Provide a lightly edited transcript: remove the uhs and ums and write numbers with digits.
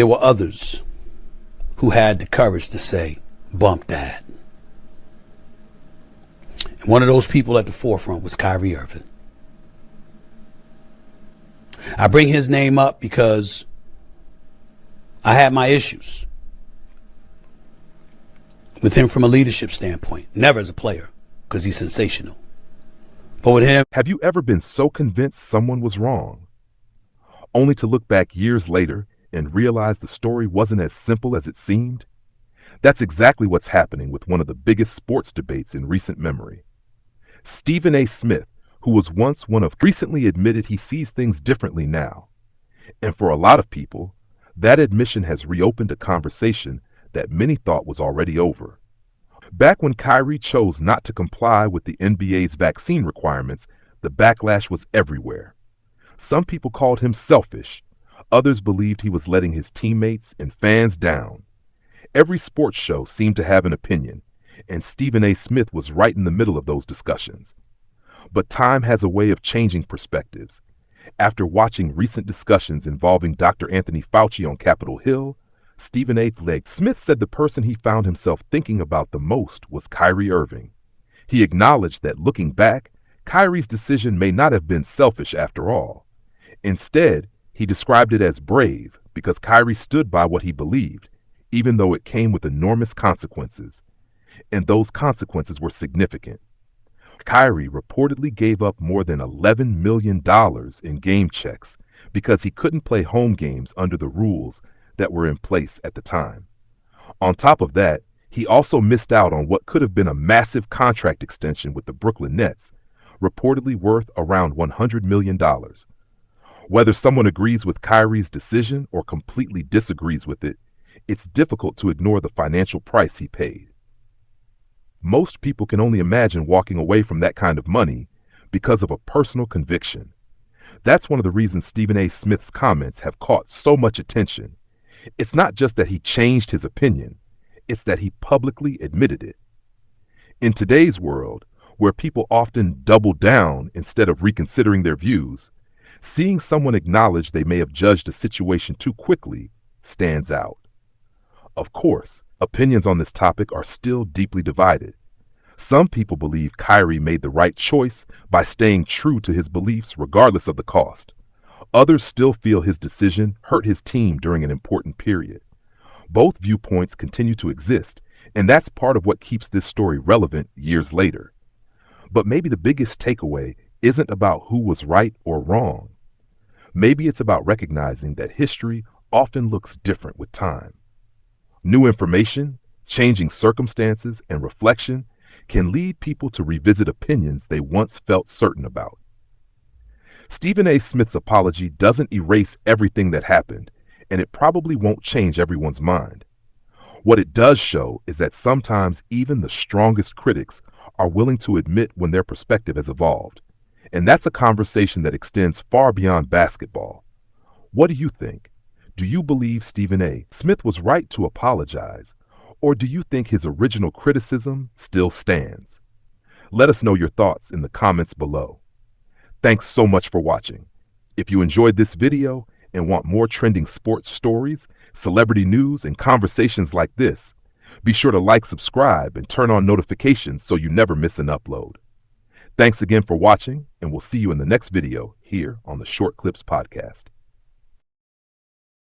There were others who had the courage to say, bump that. And one of those people at the forefront was Kyrie Irving. I bring his name up because I had my issues with him from a leadership standpoint. Never as a player, because he's sensational. But with him... Have you ever been so convinced someone was wrong, only to look back years later and realize the story wasn't as simple as it seemed? That's exactly what's happening with one of the biggest sports debates in recent memory. Stephen A. Smith, who was once one of, recently admitted he sees things differently now. And for a lot of people, that admission has reopened a conversation that many thought was already over. Back when Kyrie chose not to comply with the NBA's vaccine requirements, the backlash was everywhere. Some people called him selfish. Others believed he was letting his teammates and fans down. Every sports show seemed to have an opinion, and Stephen A. Smith was right in the middle of those discussions. But time has a way of changing perspectives. After watching recent discussions involving Dr. Anthony Fauci on Capitol Hill, Stephen A. Smith said the person he found himself thinking about the most was Kyrie Irving. He acknowledged that looking back, Kyrie's decision may not have been selfish after all. Instead, he described it as brave because Kyrie stood by what he believed, even though it came with enormous consequences. And those consequences were significant. Kyrie reportedly gave up more than $11 million in game checks because he couldn't play home games under the rules that were in place at the time. On top of that, he also missed out on what could have been a massive contract extension with the Brooklyn Nets, reportedly worth around $100 million. Whether someone agrees with Kyrie's decision or completely disagrees with it, it's difficult to ignore the financial price he paid. Most people can only imagine walking away from that kind of money because of a personal conviction. That's one of the reasons Stephen A. Smith's comments have caught so much attention. It's not just that he changed his opinion, it's that he publicly admitted it. In today's world, where people often double down instead of reconsidering their views, seeing someone acknowledge they may have judged a situation too quickly stands out. Of course, opinions on this topic are still deeply divided. Some people believe Kyrie made the right choice by staying true to his beliefs regardless of the cost. Others still feel his decision hurt his team during an important period. Both viewpoints continue to exist, and that's part of what keeps this story relevant years later. But maybe the biggest takeaway isn't about who was right or wrong. Maybe it's about recognizing that history often looks different with time. New information, changing circumstances, and reflection can lead people to revisit opinions they once felt certain about. Stephen A. Smith's apology doesn't erase everything that happened, and it probably won't change everyone's mind. What it does show is that sometimes even the strongest critics are willing to admit when their perspective has evolved. And that's a conversation that extends far beyond basketball. What do you think? Do you believe Stephen A. Smith was right to apologize, or do you think his original criticism still stands? Let us know your thoughts in the comments below. Thanks so much for watching. If you enjoyed this video and want more trending sports stories, celebrity news, and conversations like this, be sure to like, subscribe, and turn on notifications so you never miss an upload. Thanks again for watching, and we'll see you in the next video here on the Short Clips Podcast.